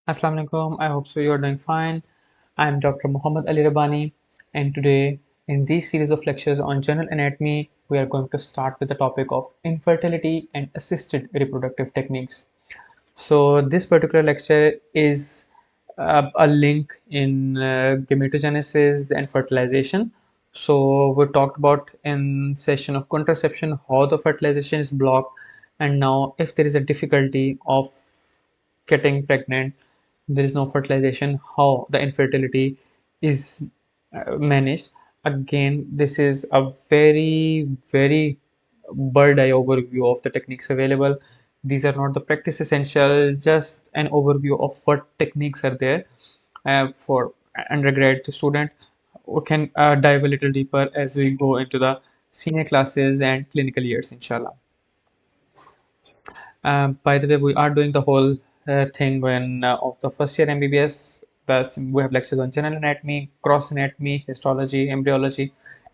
Assalamu alaikum. I hope so you're doing fine. I'm Dr. Muhammad Ali Rabbani, and today in this series of lectures on general anatomy, we are going to start with the topic of infertility and assisted reproductive techniques. So this particular lecture is a link in gametogenesis and fertilization. So we talked about in session of contraception how the fertilization is blocked, and now if there is a difficulty of getting pregnant, there is no fertilization, how the infertility is managed. Again, this is a very bird eye overview of the techniques available. These are not the practice essential, just an overview of what techniques are there for undergrad student. We can dive a little deeper as we go into the senior classes and clinical years, inshallah. By the way, we are doing the whole thing when of the first year MBBS. We have lectures on general anatomy, cross anatomy, histology, embryology,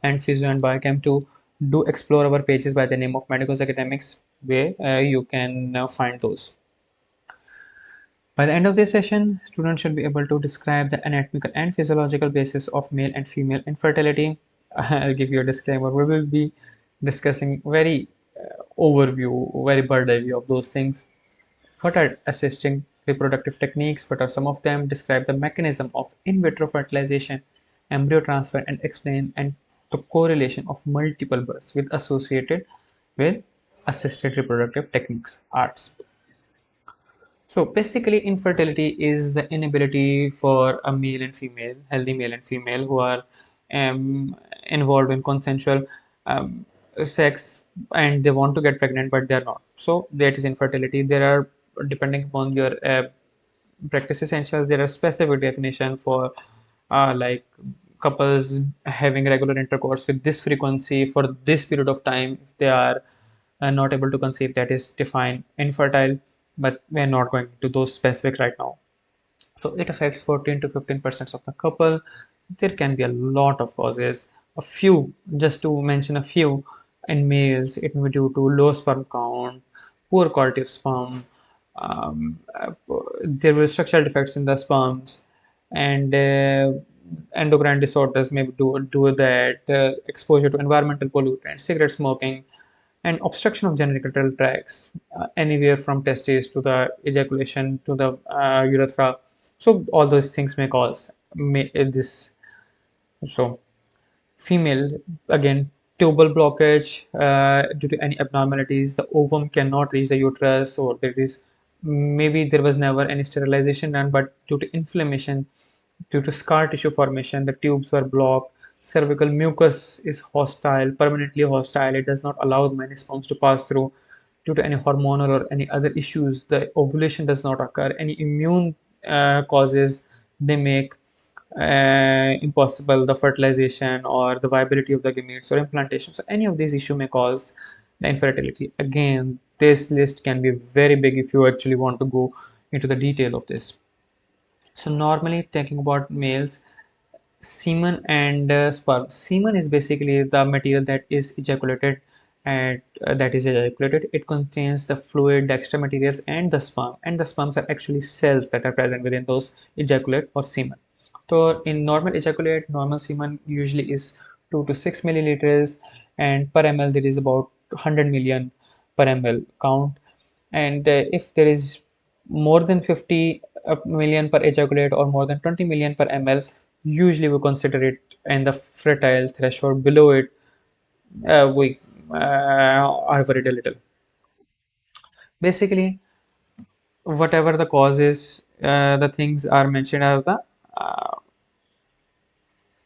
and physio and biochem too. Do explore our pages by the name of Medicos Academics, where you can find those. By the end of this session, students should be able to describe the anatomical and physiological basis of male and female infertility. I'll give you a disclaimer. We will be discussing very overview, very bird eye view of those things. What are assisting reproductive techniques? What are some of them? Describe the mechanism of in vitro fertilization, embryo transfer, and explain and the correlation of multiple births with associated with assisted reproductive techniques, arts. So basically, infertility is the inability for a male and female, healthy male and female, who are involved in consensual sex and they want to get pregnant, but they are not. So that is infertility. There are, depending upon your practice essentials, there are specific definition for like couples having regular intercourse with this frequency for this period of time. If they are not able to conceive, that is defined infertile, but we are not going to those specific right now. So it affects 14 to 15% of the couple. There can be a lot of causes. A few, just to mention a few, in males, it may be due to low sperm count, poor quality of sperm, there were structural defects in the sperms, and endocrine disorders may do that, exposure to environmental pollutants, cigarette smoking, and obstruction of genital tracts, anywhere from testes to the ejaculation to the urethra. So all those things may cause this. So female, again, tubal blockage due to any abnormalities, the ovum cannot reach the uterus, or there is maybe there was never any sterilization done, but due to inflammation, due to scar tissue formation, the tubes were blocked. Cervical mucus is hostile, permanently hostile. It does not allow many sperms to pass through. Due to any hormonal or any other issues, the ovulation does not occur. Any immune causes, they make impossible the fertilization or the viability of the gametes or implantation. So any of these issues may cause the infertility. Again, this list can be very big if you actually want to go into the detail of this. So normally talking about males, semen and sperm. Semen is basically the material that is ejaculated and that is ejaculated. It contains the fluid, the extra materials, and the sperms are actually cells that are present within those ejaculate or semen. So in normal ejaculate, normal semen usually is 2 to 6 milliliters, and per ml there is about 100 million per ml count. And if there is more than 50 million per ejaculate or more than 20 million per ml, usually we consider it in the fertile threshold. Below it, we are worried a little. Basically, whatever the cause is, the things are mentioned as the uh,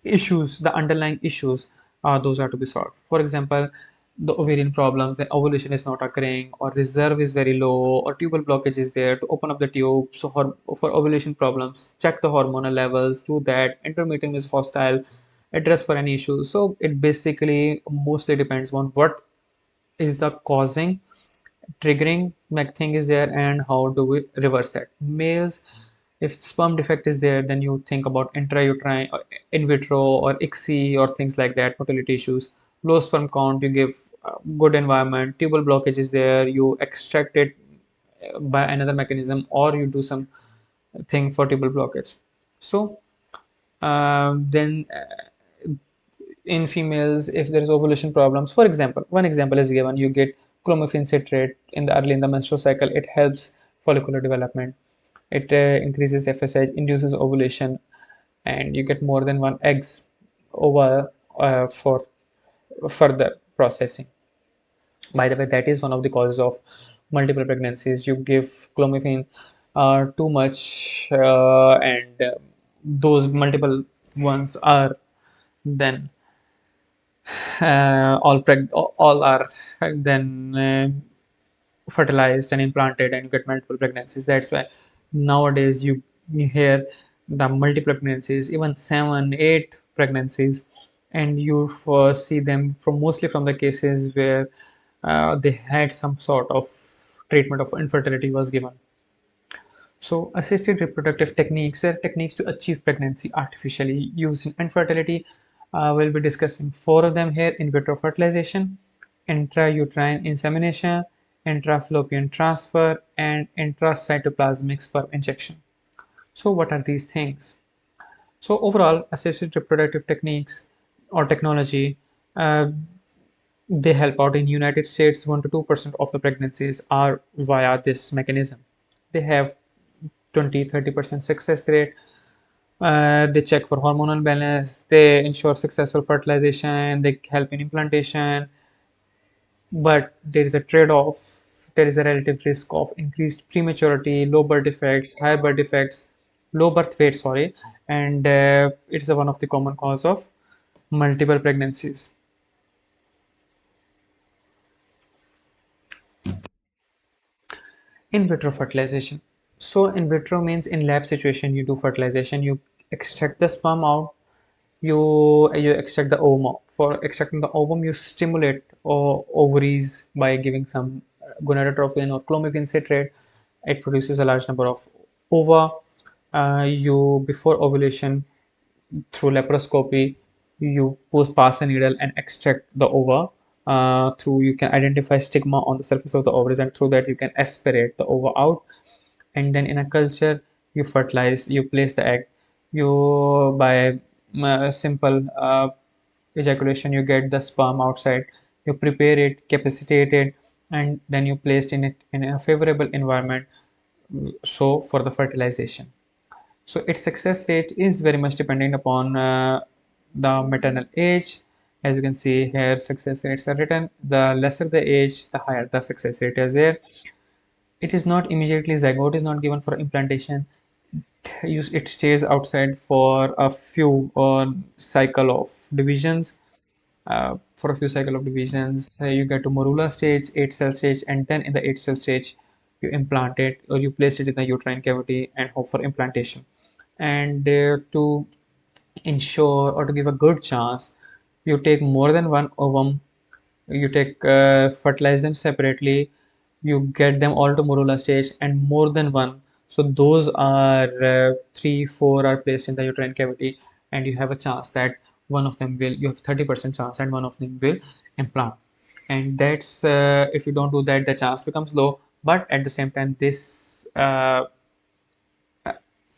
issues, the underlying issues, those are to be solved. For example, the ovarian problems, the ovulation is not occurring, or reserve is very low, or tubal blockage is there, to open up the tube. So for ovulation problems, check the hormonal levels, do that. Endometrium is hostile, address for any issues. So it basically mostly depends on what is the causing triggering thing is there and how do we reverse that. Males, if sperm defect is there, then you think about intrauterine or in vitro or ICSI or things like that, motility issues. Low sperm count, you give good environment. Tubal blockage is there, you extract it by another mechanism, or you do some thing for tubal blockage. So then in females, if there is ovulation problems, for example, one example is given, you get clomiphene citrate in the early in the menstrual cycle. It helps follicular development. It increases FSH, induces ovulation, and you get more than one eggs over for further processing. By the way, that is one of the causes of multiple pregnancies. You give clomiphene too much, and those multiple ones are then all are then fertilized and implanted, and you get multiple pregnancies. That's why nowadays you hear the multiple pregnancies, even 7 8 pregnancies, and you see them from mostly from the cases where they had some sort of treatment of infertility was given. So, assisted reproductive techniques are techniques to achieve pregnancy artificially used in infertility. We'll be discussing four of them here: in vitro fertilization, intrauterine insemination, intrafallopian transfer, and intracytoplasmic sperm injection. So, what are these things? So, overall, assisted reproductive techniques or technology, uh, they help out. In United States, 1 to 2% of the pregnancies are via this mechanism. They have 20-30% success rate. They check for hormonal balance, they ensure successful fertilization, they help in implantation, but there is a trade-off. There is a relative risk of increased prematurity, low birth defects, higher birth defects, low birth weight, sorry, and it is one of the common cause of multiple pregnancies. In vitro fertilization. So in vitro means in lab situation you do fertilization, you extract the sperm out, you extract the ovum out. For extracting the ovum, you stimulate ovaries by giving some gonadotropin or clomiphene citrate. It produces a large number of ova. You before ovulation, through laparoscopy, you pass a needle and extract the ova. Through you can identify stigma on the surface of the ovaries, and through that you can aspirate the ova out. And then in a culture, you fertilize, you place the egg, you by simple ejaculation, you get the sperm outside, you prepare it, capacitate it, and then you placed in it in a favorable environment, so for the fertilization. So its success rate is very much dependent upon the maternal age. As you can see here, success rates are written. The lesser the age, the higher the success rate is there. It is not immediately zygote is not given for implantation. It stays outside for a few cycle of divisions. For a few cycle of divisions, you get to morula stage, 8 cell stage, and then in the 8 cell stage, you implant it or you place it in the uterine cavity and hope for implantation. And to ensure or to give a good chance, you take more than one ovum, you take fertilize them separately, you get them all to morula stage, and more than one, so those are 3 4 are placed in the uterine cavity, and you have a chance that one of them will, you have 30% chance and one of them will implant. And that's if you don't do that, the chance becomes low, but at the same time this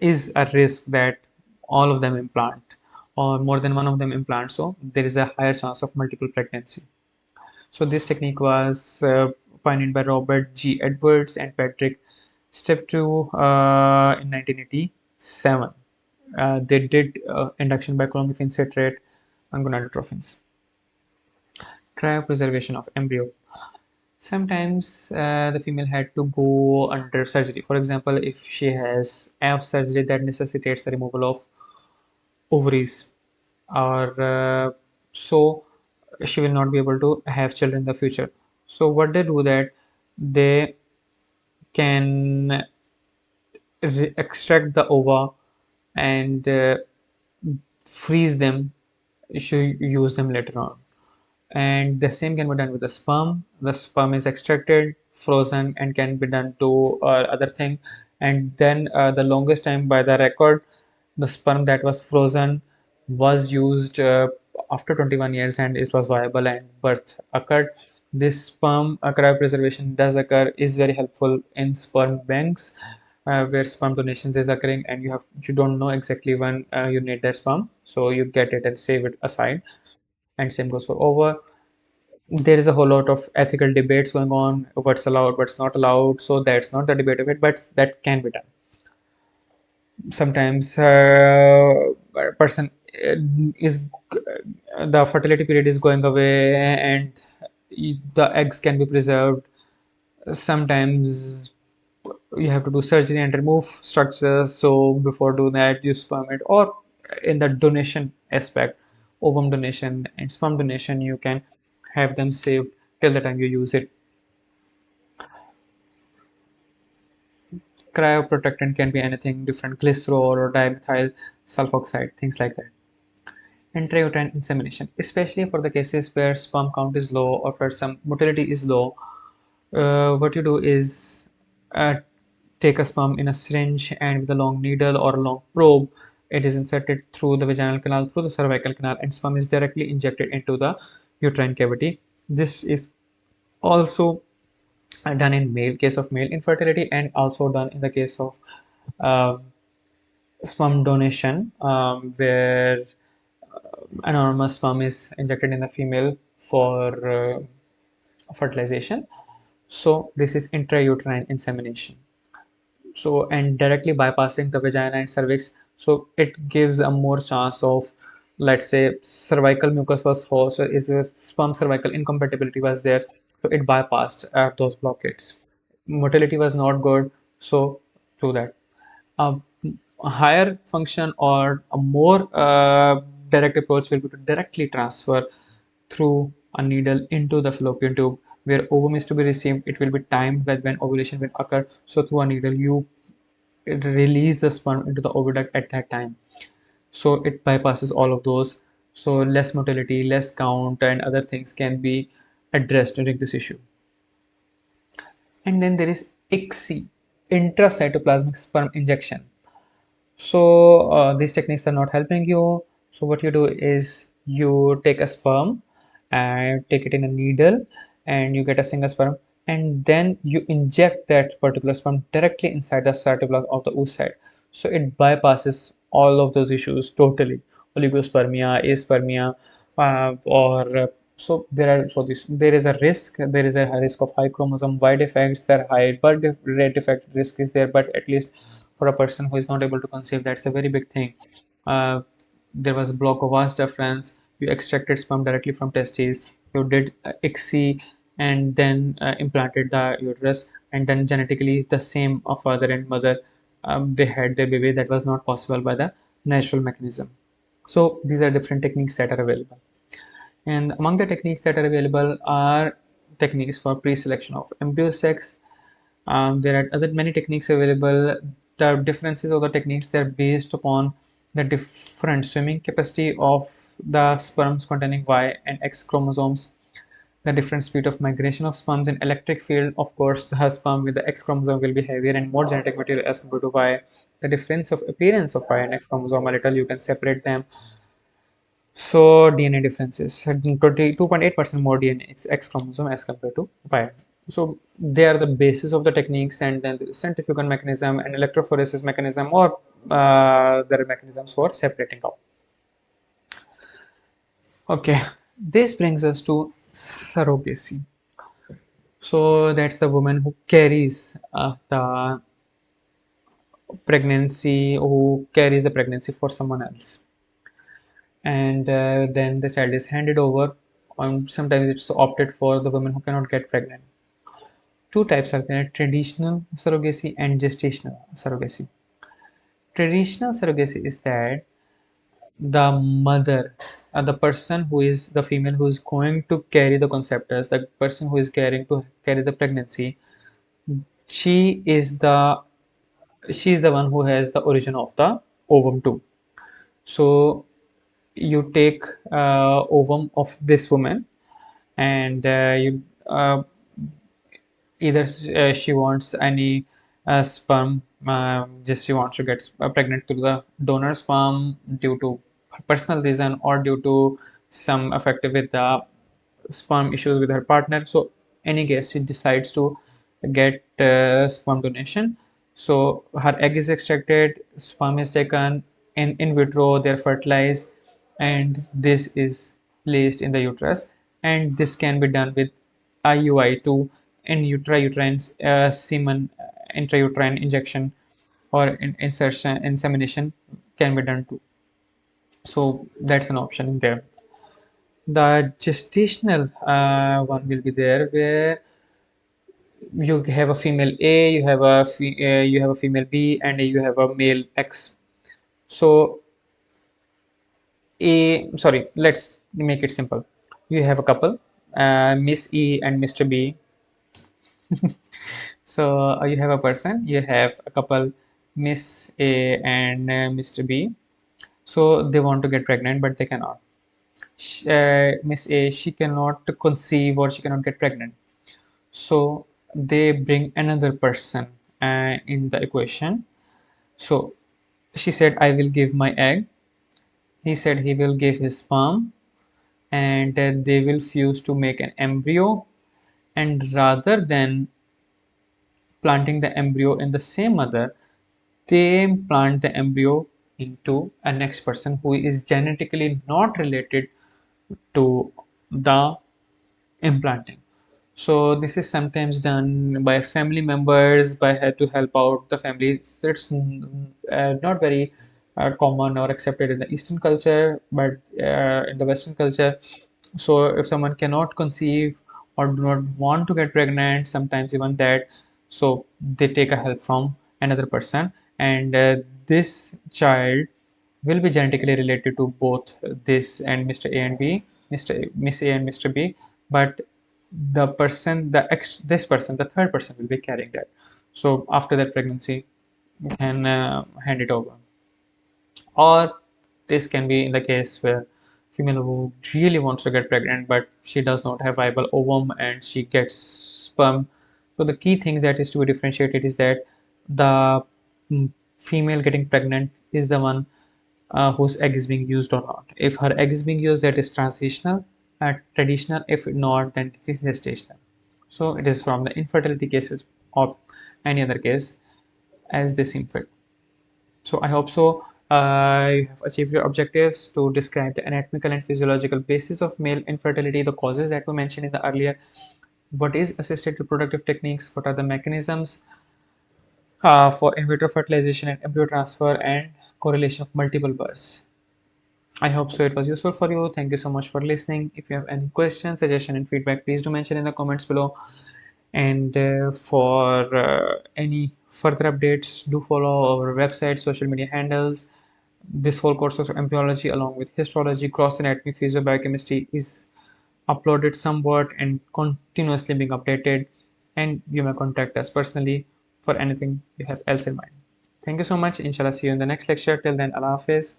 is a risk that all of them implant or more than one of them implant, so there is a higher chance of multiple pregnancy. So this technique was pioneered by Robert G. Edwards and Patrick Steptoe in 1987. They did induction by clomiphene citrate and gonadotrophins. Cryopreservation of embryo. Sometimes the female had to go under surgery. For example, if she has AF surgery that necessitates the removal of ovaries, or so she will not be able to have children in the future. So what they do that they can extract the ova and freeze them, you use them later on. And the same can be done with the sperm. The sperm is extracted, frozen, and can be done to other thing. And then the longest time by the record, the sperm that was frozen was used after 21 years, and it was viable and birth occurred. This sperm cryopreservation does occur, is very helpful in sperm banks. where sperm donations is occurring, and you don't know exactly when you need that sperm, so you get it and save it aside. And same goes for over. There is a whole lot of ethical debates going on, what's allowed, what's not allowed. So that's not the debate of it, but that can be done. Sometimes a person is the fertility period is going away, and the eggs can be preserved. Sometimes you have to do surgery and remove structures, so before doing that you sperm it. Or in the donation aspect, ovum donation and sperm donation, you can have them saved till the time you use it. Cryoprotectant can be anything different, glycerol or dimethyl sulfoxide, things like that. Intrauterine insemination, especially for the cases where sperm count is low or where some motility is low. What you do is uh, take a sperm in a syringe, and with a long needle or a long probe, it is inserted through the vaginal canal, through the cervical canal, and sperm is directly injected into the uterine cavity. This is also done in male case of male infertility, and also done in the case of uh, sperm donation, where anonymous sperm is injected in the female for fertilization. So this is intrauterine insemination. So, and directly bypassing the vagina and cervix, so it gives a more chance of, let's say, cervical mucus was false, or is a sperm cervical incompatibility was there, so it bypassed those blockades. Motility was not good, so do that. A higher function or a more direct approach will be to directly transfer through a needle into the fallopian tube, where ovum is to be received. It will be timed with when ovulation will occur, so through a needle you release the sperm into the oviduct at that time, so it bypasses all of those. So less motility, less count, and other things can be addressed during this issue. And then there is ICSI, intracytoplasmic sperm injection. So these techniques are not helping you. So what you do is you take a sperm and take it in a needle, and you get a single sperm, and then you inject that particular sperm directly inside the cytoplasm of the oocyte. So it bypasses all of those issues totally: oligospermia, aspermia, or so there are, so this there is a risk, there is a high risk of high chromosome Y defects, there high birth rate defect risk is there, but at least for a person who is not able to conceive, that's a very big thing. uh, there was block of vas deferens, you extracted sperm directly from testes, you did ICSI, and then implanted the uterus, and then genetically the same of father and mother, they had their baby. That was not possible by the natural mechanism. So these are different techniques that are available. And among the techniques that are available are techniques for pre-selection of embryo sex. There are other many techniques available. The differences of the techniques, they're based upon the different swimming capacity of the sperms containing Y and X chromosomes, the different speed of migration of sperms in electric field. Of course, the sperm with the X chromosome will be heavier and more genetic material as compared to Y. The difference of appearance of Y and X chromosome a little, you can separate them. So DNA differences, 22.8% more DNA is X chromosome as compared to Y. So they are the basis of the techniques, and then the centrifugal mechanism and electrophoresis mechanism, or there are mechanisms for separating out. Okay, this brings us to surrogacy. So that's the woman who carries the pregnancy, who carries the pregnancy for someone else, and then the child is handed over. Sometimes it's opted for the women who cannot get pregnant. Two types are there: traditional surrogacy and gestational surrogacy. Traditional surrogacy is that the mother, the person who is the female who is going to carry the conceptors, the person who is caring to carry the pregnancy, she is the she is the one who has the origin of the ovum too. So you take ovum of this woman, and you either she wants any sperm, just she wants to get pregnant through the donor sperm due to personal reason, or due to some effect with the sperm issues with her partner. So any case, she decides to get sperm donation. So her egg is extracted, sperm is taken in vitro, they're fertilized, and this is placed in the uterus. And this can be done with IUI too, in intrauterine semen, intrauterine injection, or insertion, insemination can be done too. So that's an option in there. The gestational one will be there, where you have a female A, you have a female B, and you have a male X. So sorry, let's make it simple. You have a couple, Miss E and Mr. B. So you have a person, you have a couple, Miss A and Mr. B. So they want to get pregnant, but they cannot. Miss A, she cannot conceive or she cannot get pregnant. So they bring another person in the equation. So she said, I will give my egg. He said he will give his sperm, and they will fuse to make an embryo. And rather than planting the embryo in the same mother, they plant the embryo into a next person who is genetically not related to the implanting. So this is sometimes done by family members, to help out the family. So it's not very common or accepted in the Eastern culture, but in the Western culture. So if someone cannot conceive or do not want to get pregnant, sometimes even that, so they take a help from another person, and this child will be genetically related to both this and Mr. A and B, Miss A and Mr. B, but this person, the third person, will be carrying that. So after that pregnancy, you can hand it over. Or this can be in the case where female who really wants to get pregnant, but she does not have viable ovum and she gets sperm. So the key thing that is to be differentiated is that the female getting pregnant is the one whose egg is being used or not. If her egg is being used, that is transitional and traditional. If not, then it is gestational. So it is from the infertility cases or any other case as they seem fit. So I hope so. You have achieved your objectives to describe the anatomical and physiological basis of male infertility, the causes that were mentioned in the earlier. What is assisted reproductive techniques? What are the mechanisms for in vitro fertilization and embryo transfer and correlation of multiple births? I hope so it was useful for you. Thank you so much for listening. If you have any questions, suggestion, and feedback, please do mention in the comments below. And for any further updates, do follow our website, social media handles. This whole course of embryology, along with histology, cross anatomy, physiobiochemistry, is uploaded somewhat and continuously being updated. And you may contact us personally for anything you have else in mind. Thank you so much. Inshallah, see you in the next lecture. Till then, Allah Hafiz.